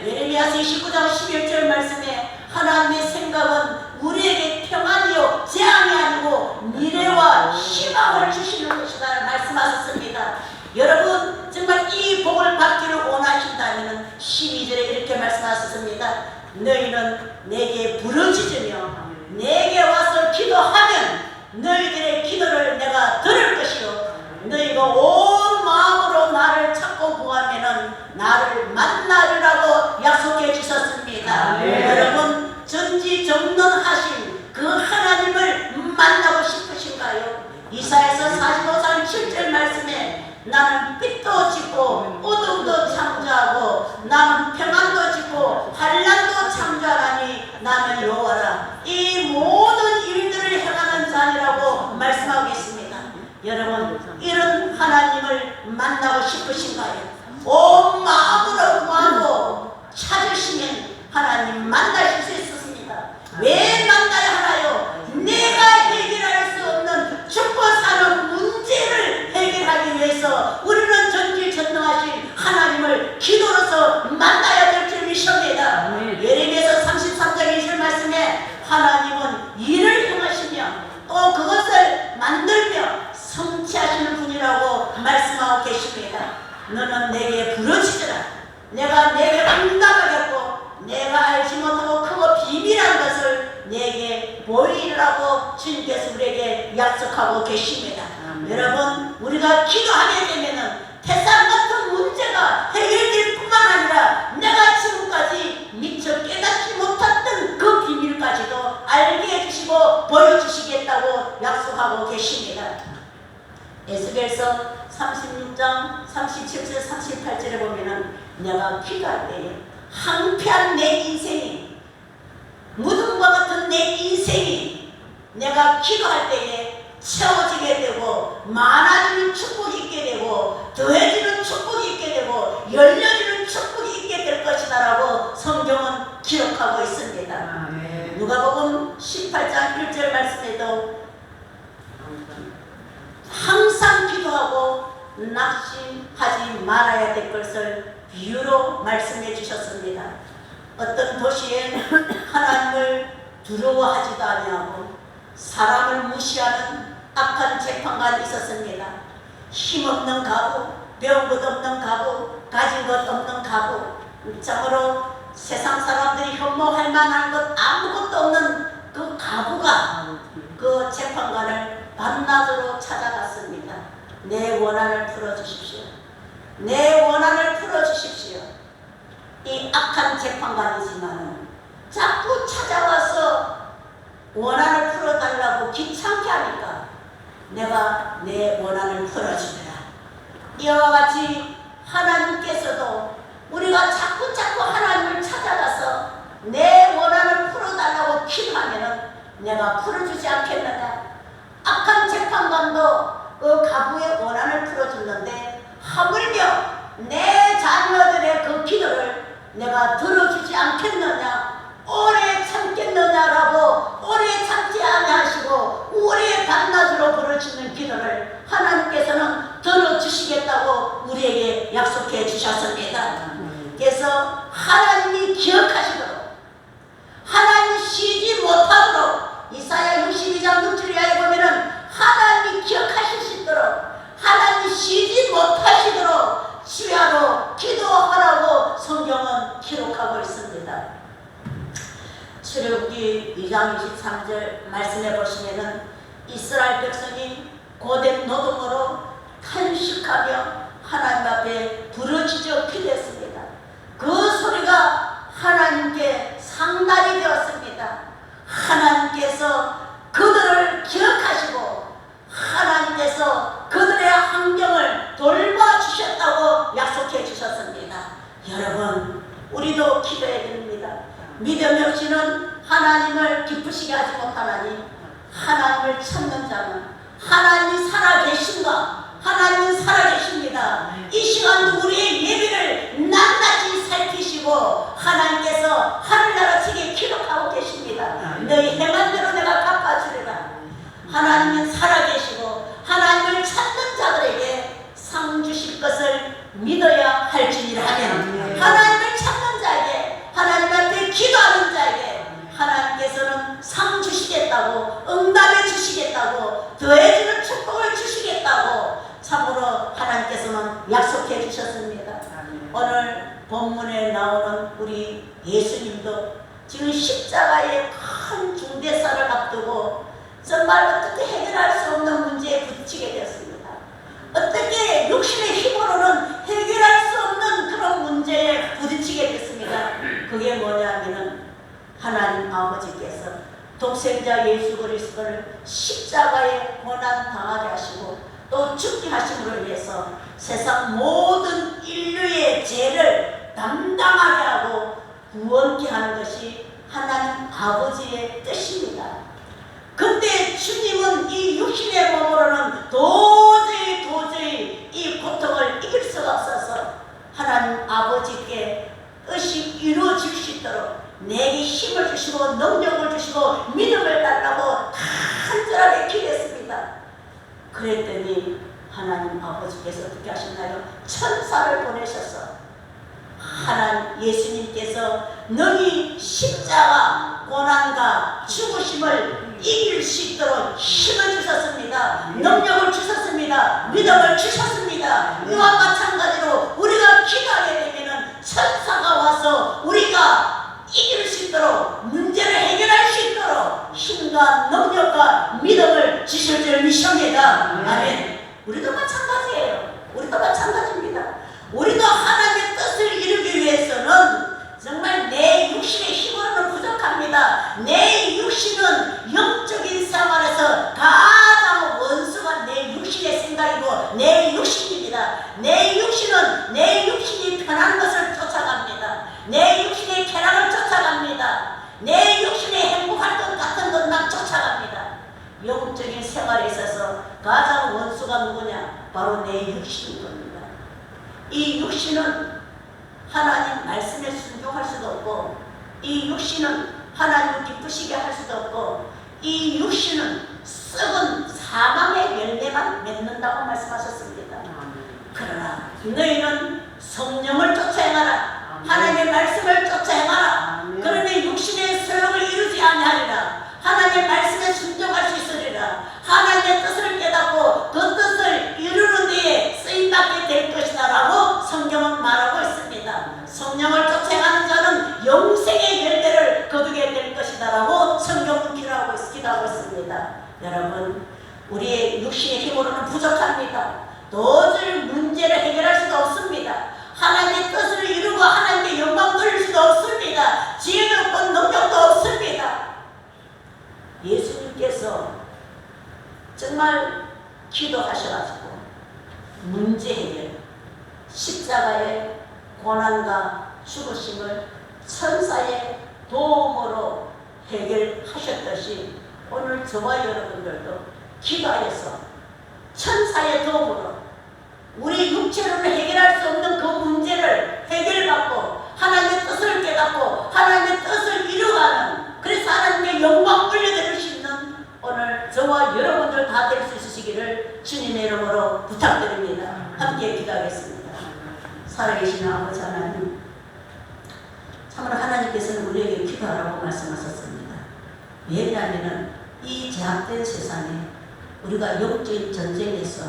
예레미야서 29장 11절 말씀에 하나님의 생각은 우리에게 평안이요 재앙이 아니고 미래와 희망을 주시는 것이다 말씀하셨습니다. 여러분 정말 이 복을 받기를 원하신다면 12절에 이렇게 말씀하셨습니다. 너희는 내게 부르짖으며 내게 와서 기도하면 너희들의 기도를 내가 들을 것이요 너희가 온 마음으로 나를 찾고 구하면 나를 만나리라고 약속해 주셨습니다. 여러분 전지전능하신 그 하나님을 만나고 싶으신가요? 이사야서 45장 7절 말씀에 나는 빛도 짓고 어둠도 창조하고 나는 평안도 짓고 환난도 창조하나니 나는 여호와라. 이 모든 일들을 행하는 자니라고 말씀하고 있습니다. 여러분 이런 하나님을 만나고 싶으신가요? 온 마음으로 구하고 찾으시면 하나님 만나실 수 있습니다. 왜 만나야 하나요? 내가 해결할 수 없는 죽고 사는 문제를 해결하기 위해서 우리는 전지전능하신 하나님을 기도로서 만나야 될 줄 믿습니다. 예레미야서 33장 2절 말씀에 하나님은 일을 행하시며 또 그것을 만들며 성취하시는 분이라고 말씀하고 계십니다. 너는 내게 부르짖으라. 내가 내게 응답하겠고 내가 알지 못하고 크고 비밀한 것을 내게 보이라고 주님께서 우리에게 약속하고 계십니다. 여러분 우리가 기도하게 되면은 태산 같은 문제가 해결될 뿐만 아니라 내가 지금까지 미처 깨닫지 못했던 그 비밀까지도 알게 해주시고 보여주시겠다고 약속하고 계십니다. 에스겔서 36장 37절 38절에 보면은 내가 기도할 때에 황폐한 내 인생이 무덤과 같은 내 인생이 내가 기도할 때에 채워지게 되고 많아지는 축복이 있게 되고 더해지는 축복이 있게 되고 열려지는 축복이 있게 될 것이다라고 성경은 기록하고 있습니다. 아멘. 누가복음 18장 1절 말씀에도 항상 기도하고 낙심하지 말아야 될 것을 비유로 말씀해 주셨습니다. 어떤 도시에 하나님을 두려워하지도 아니하고 사람을 무시하는 악한 재판관이 있었습니다. 힘없는 가부, 배운 것 없는 가부, 가진 것 없는 가부, 참으로 세상 사람들이 혐오할 만한 것 아무것도 없는 그 가부가 그 재판관을 밤낮으로 찾아갔습니다. 내 원한을 풀어주십시오. 내 원한을 풀어주십시오. 이 악한 재판관이지만 자꾸 찾아와서 원한을 풀어달라고 귀찮게 하니까 내가 내 원한을 풀어주더라. 이와 같이 하나님께서도 우리가 자꾸 하나님을 찾아가서 내 원한을 풀어달라고 기도하면 내가 풀어주지 않겠느냐. 악한 재판관도 그 가부의 원한을 풀어줬는데 하물며 내 자녀들의 그 기도를 내가 들어주지 않겠느냐, 오래 참겠느냐라고 오래 참지 아니하시고 오래 밤낮으로 부르짖는 기도를 하나님께서는 들어주시겠다고 우리에게 약속해 주셨습니다. 그래서 하나님이 기억하시도록, 하나님이 쉬지 못하도록, 이사야 62장 6절에 보면은 하나님이 기억하실 수 있도록, 하나님이 쉬지 못하시도록 주야로 기도하라고 성경은 기록하고 있습니다. 출애굽기 2장 23절 말씀해 보시면은 이스라엘 백성이 고된 노동으로 탄식하며 하나님 앞에 부르짖어 기도했습니다. 그 소리가 하나님께 상달이 되었습니다. 하나님께서 그들을 기억하시고 하나님께서 그들의 환경을 돌봐주셨다고 약속해 주셨습니다. 여러분, 우리도 기도해야 됩니다. 믿음 없이는 하나님을 기쁘시게 하지 못하나니 하나님을 찾는 자는 하나님이 살아계신가? 하나님은 살아계십니다. 이 시간도 우리의 예배를 낱낱이 살피시고 하나님께서 하늘나라책에 기록하고 계십니다. 너희 행한 대로 내가 갚아주리라. 하나님은 살아계시고 하나님을 찾는 자들에게 상 주실 것을 믿어야 할지니라면 하나님을 찾는 자에게, 하나님 앞에 기도하는 자에게 하나님께서는 상 주시겠다고, 응답해 주시겠다고, 더해주는 축복을 주시겠다고 참으로 하나님께서는 약속해 주셨습니다. 오늘 본문에 나오는 우리 예수님도 지금 십자가의 큰 중대사를 앞두고 정말 어떻게 해결할 수 없는 문제에 부딪히게 되었습니다. 어떻게 육신의 힘으로는 해결할 수 없는 그런 문제에 부딪히게 됐습니다. 그게 뭐냐면은 하나님 아버지께서 독생자 예수 그리스도를 십자가에 고난 당하게 하시고 또 죽게 하심으로 인해서 세상 모든 인류의 죄를 담당하게 하고 구원케 하는 것이 하나님 아버지의 뜻입니다. 근데 주님은 이 육신의 몸으로는 도저히 이 고통을 이길 수가 없어서 하나님 아버지께 뜻이 이루어질 수 있도록 내게 힘을 주시고 능력을 주시고 믿음을 달라고 간절하게 기도했습니다. 그랬더니 하나님 아버지께서 어떻게 하셨나요? 천사를 보내셔서 하나님 예수님께서 너희 십자가 고난과 죽으심을 이길 수 있도록 힘을 주셨습니다. 능력을 주셨습니다. 믿음을 주셨습니다. 이와 마찬가지로 우리가 기도하게 되면 천사가 와서 우리가 이길 수 있도록, 문제를 해결할 수 있도록 힘과 능력과 믿음을 주실 줄 믿습니다. 아멘. 우리도 마찬가지예요. 우리도 마찬가지입니다. 우리도 하나님의 뜻을 이루기 위해서는 정말 내 육신의 힘으로는 부족합니다. 내 육신은 영적인 생활에서 가장 원수가 내 육신의 생각이고 내 육신입니다. 내 육신은 내 육신이 편한 것을 쫓아갑니다. 내 육신의 쾌락을 쫓아갑니다. 내 육신이 행복할 것 같은 것만 쫓아갑니다. 가장 원수가 누구냐? 바로 내 육신인 겁니다. 이 육신은 하나님 말씀에 순종할 수도 없고, 이 육신은 하나님을 기쁘시게 할 수도 없고, 이 육신은 썩은 사망의 열매만 맺는다고 말씀하셨습니다. 그러나 너희는 성령을 쫓아 행하라. 하나님의 말씀을 쫓아 행하라. 그러면 육신의 소욕을 이루지 아니하리라. 하나님의 말씀에 순종할 수 있으리라. 하나님의 뜻을 깨닫고 그 뜻을 이루는 데에 쓰임받게 될 것이다 라고 성경은 말하고 있습니다. 성령을 쫓아 행하는 자는 영생의 열매를 거두게 될 것이다 라고 성경은 기도하고 있습니다. 여러분, 우리의 육신의 힘으로는 부족합니다. 도저히 문제를 해결할 수도 없습니다. 하나님의 뜻을 이루고 하나님의 영광 돌릴 수도 없습니다. 지혜도 없고 능력도 없습니다. 예수님께서 정말 기도하셔가지고 문제 해결, 십자가의 고난과 죽으심을 천사의 도움으로 해결하셨듯이 오늘 저와 여러분들도 기도하여서 천사의 도움으로 우리 육체로는 해결할 수 없는 그 문제를 해결받고 하나님의 뜻을 깨닫고 하나님의 뜻을 이루어가는, 그래서 하나님께 영광 올려드릴 수 있는 오늘 저와 여러분들 다 될 수 있으시기를 주님의 이름으로 부탁드립니다. 함께 기도하겠습니다. 살아계신 아버지 하나님, 참으로 하나님께서는 우리에게 기도하라고 말씀하셨습니다. 왜냐하면 이 제약된 세상에 우리가 영적인 전쟁에서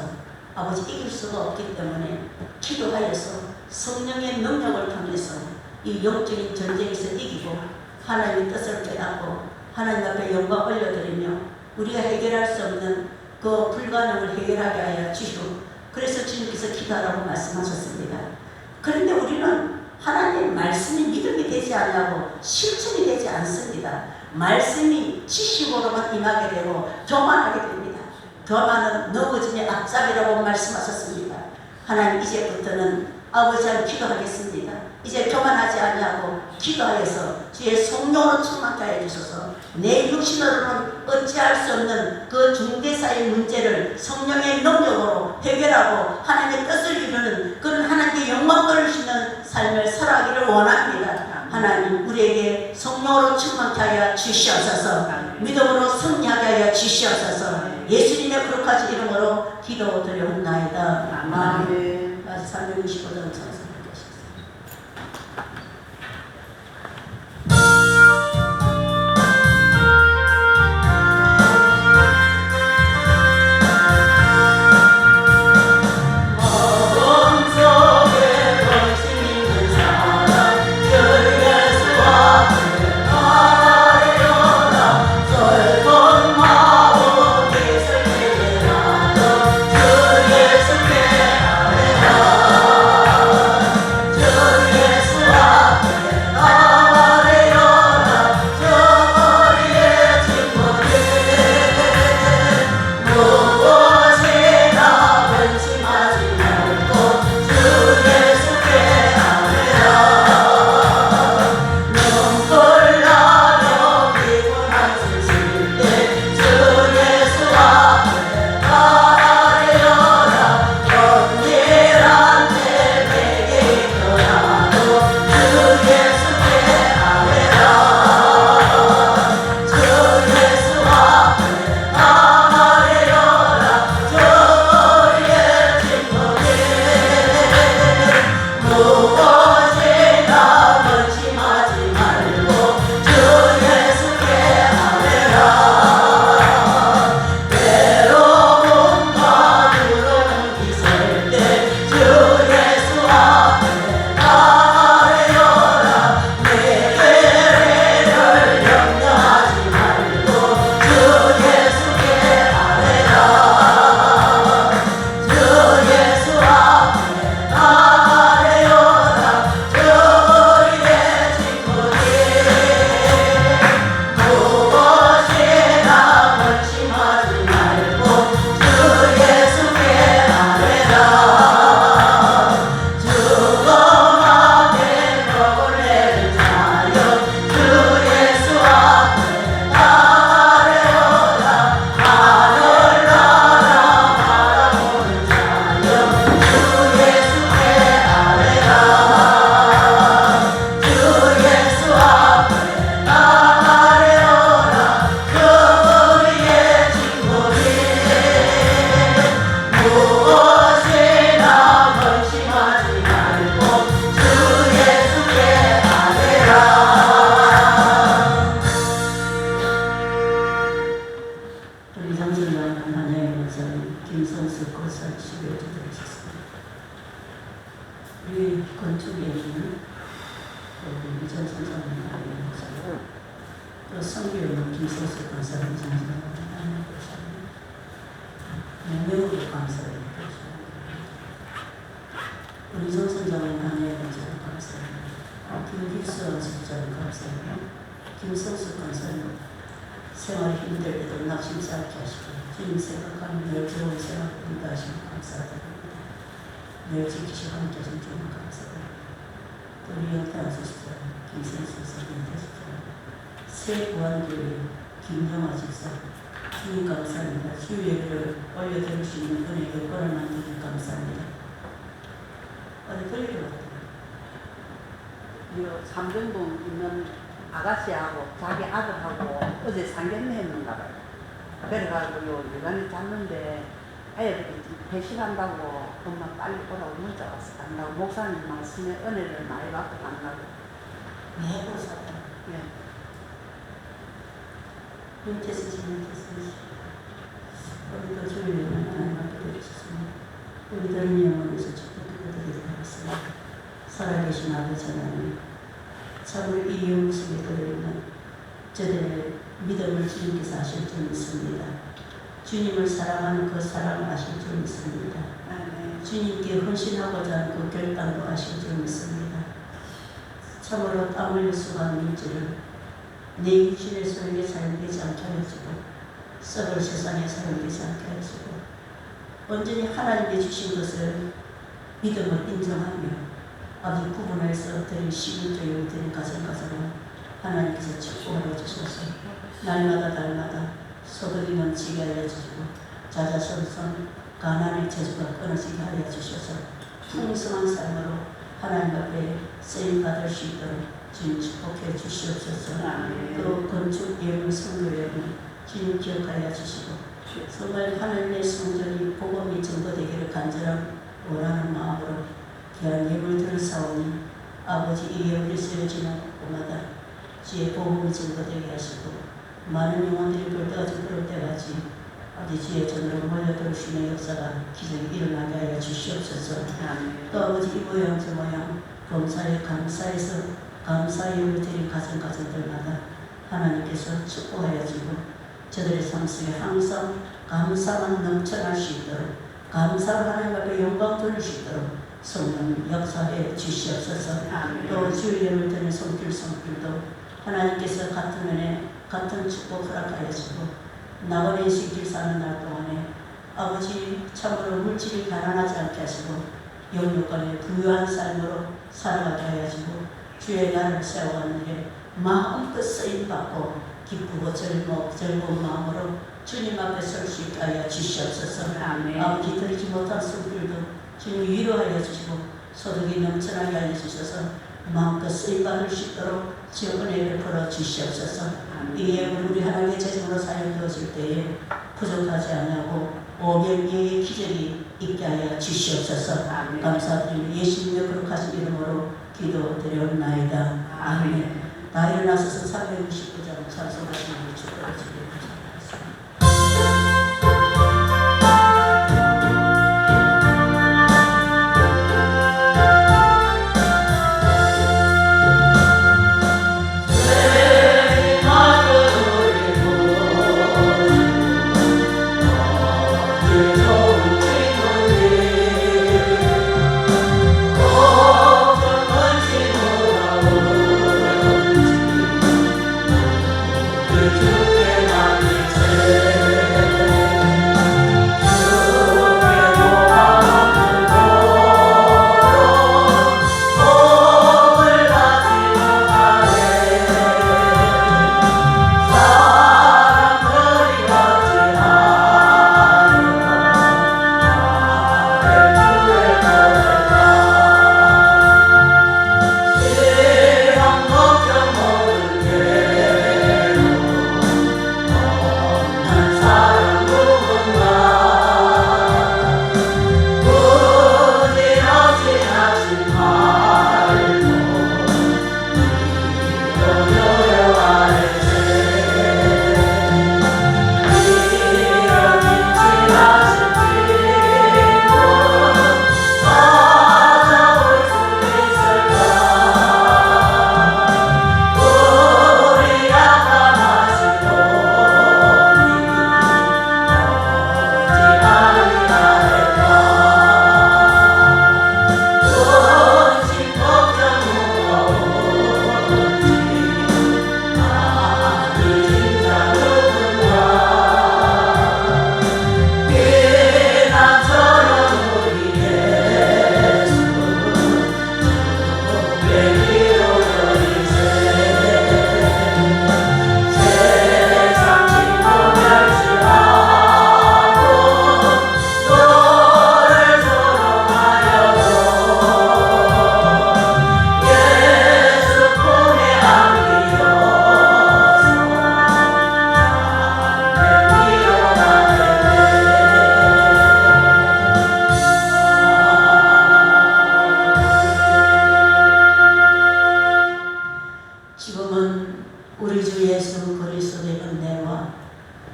아버지 이길 수가 없기 때문에 기도하여서 성령의 능력을 통해서 이 영적인 전쟁에서 이기고 하나님의 뜻을 깨닫고 하나님 앞에 영광 올려드리며 우리가 해결할 수 없는 그 불가능을 해결하게 하여 주시고, 그래서 주님께서 기도하라고 말씀하셨습니다. 그런데 우리는 하나님 말씀이 믿음이 되지 않냐고 실천이 되지 않습니다. 말씀이 지식으로만 임하게 되고 교만하게 됩니다. 교만은 넘어짐의 앞잡이라고 말씀하셨습니다. 하나님, 이제부터는 아버지와 기도하겠습니다. 이제 교만하지 아니하고 기도하여서 주의 성령으로 충만케 하여 주셔서 내 육신으로는 어찌할 수 없는 그 중대사의 문제를 성령의 능력으로 해결하고 하나님의 뜻을 이루는 그런 하나님께 영광 돌릴 수 있는 삶을 살아가기를 원합니다. 하나님, 우리에게 성령으로 충만케 하여 주시옵소서. 믿음으로 승리하게 하여 주시옵소서. 예수님의 거룩하신 이름으로 기도드려옵나이다. 아멘. 365장 찬송. 예수께 아뢰라 12월 들으셨습니다. 우리 건축에 있는 이전 선생님 아니면서 또 성교는 김성수 권사님 장사님 명령으로 감사를 우리 선생님은 안에 감사합니다. 김길수 집사님 감사합니다. 김성수 권사님 생활이 힘들 때도 낙심치 않게 하시고 주님 생각하는 늘 좋은 생각 인도하시면 감사드립니다. 늘 지키시고 함께 하신 주님 감사드립니다. 또 우리 영태한 수습자 김성수 선생님 되시죠. 새구한교회 김영아 집사 주님 감사합니다. 주의 예배를 올려드릴 수 있는 은혜 여건을 만드니 감사합니다. 어디 별일이 없다. 삼정동 있는 아가씨하고 자기 아들하고 어제 상견례 했는가 봐요. 그래가지고 유관이 잤는데 애들이 배신한다고 엄마 빨리 오라고 문자 왔어. 간다고 목사님 말씀에 은혜를 많이 받고 간다고. 매보사다. 예. 윤태수 씨, 우리도 주님을 하나님께 드리셨습니다. 우리들은 영원에서 축복드리도록 하겠습니다. 살아계신 아버지 하나님, 참을 이 영숙에 들어있는 저들의 믿음을 주님께서 아실 줄 믿습니다. 주님을 사랑하는 그 사랑을 아실 줄 믿습니다. 주님께 헌신하고자 하는 그 결단도 아실 줄 믿습니다. 참으로 땀 흘려 수고하는 일지를 내 육신의 소용에 사용되지 않게 하시고 썩을 세상에 사용되지 않게 하시고 온전히 하나님께 주신 것을 믿음을 인정하며 아버지 구분해서 드린 시민적인 드린 가정가정을 하나님께서 축복하여 주셔서 날마다 소득이 넘치게 하여 주시고 자자손손 가난의 재주가 끊어지게 하여 주셔서 풍성한 삶으로 하나님 앞에 쓰임받을 수 있도록 주님 축복해 주시옵소서. 또 건축 예물 성교회는 주님 기억하여 주시고 정말 하나님의 성전이 복음이 증거되기를 간절한 원하는 마음으로 귀한 예물들을 사오니 아버지 이 예물이 쓰여지는 곳마다 주의 복음이 증거되게 하시고 많은 영혼들이 볼 때가 좀 그럴 때까지 아버지 주의 전으로 몰려들 수 있는 역사가 기적이 일어나게 하여 주시옵소서. 또 아버지 이 모양 저 모양 범사에 감사해서 감사의 예물 드린 가정가정들마다 하나님께서 축복하여 주고 저들의 삶 속에 항상 감사만 넘쳐날 수 있도록 감사로 하나님 앞에 영광 돌릴 수 있도록 성령 역사해 주시옵소서. 또 주의 예물 드린 손길도 하나님께서 같은 은혜 같은 축복 허락하여 주고 나그네 신길 사는 날 동안에 아버지 참으로 물질이 가난하지 않게 하시고 영육간에 부유한 삶으로 살아가게 하여 주고 주의 나라를 세워가는 일에 마음껏 쓰임받고 기쁘고 즐거운 마음으로 주님 앞에 설 수 있게 하여 주시옵소서. 아버지 드리지 못한 손길도 주님 위로하여 주시고 소득이 넘쳐나게 하여 주셔서 마음껏 쓰임받을 수 있도록 주의 은혜를 베풀어 주시옵소서. 이 예물 우리 하나님의 재정으로 사용되어질 때에 부족하지 않고 오병이의 기적이 있게 하여 주시옵소서. 감사드리며 예수님의 거룩하신 이름으로 기도드렸나이다. 아멘. 다 일어나셔서 369장 찬송하시는 우리 축복하시길 바랍니다.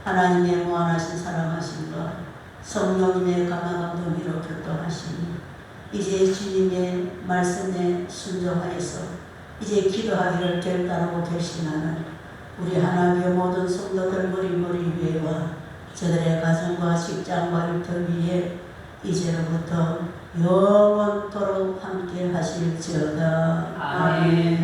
하나님의 무한하신 사랑하심과 성령님의 감화감동으로 교통하시니 이제 주님의 말씀에 순종하여서 이제 기도하기를 결단하고 결심하는 우리 하나님의 모든 성도들 머리 위에와 저들의 가정과 직장과 일터 위에 이제로부터 영원토록 함께 하실지어다. 아멘.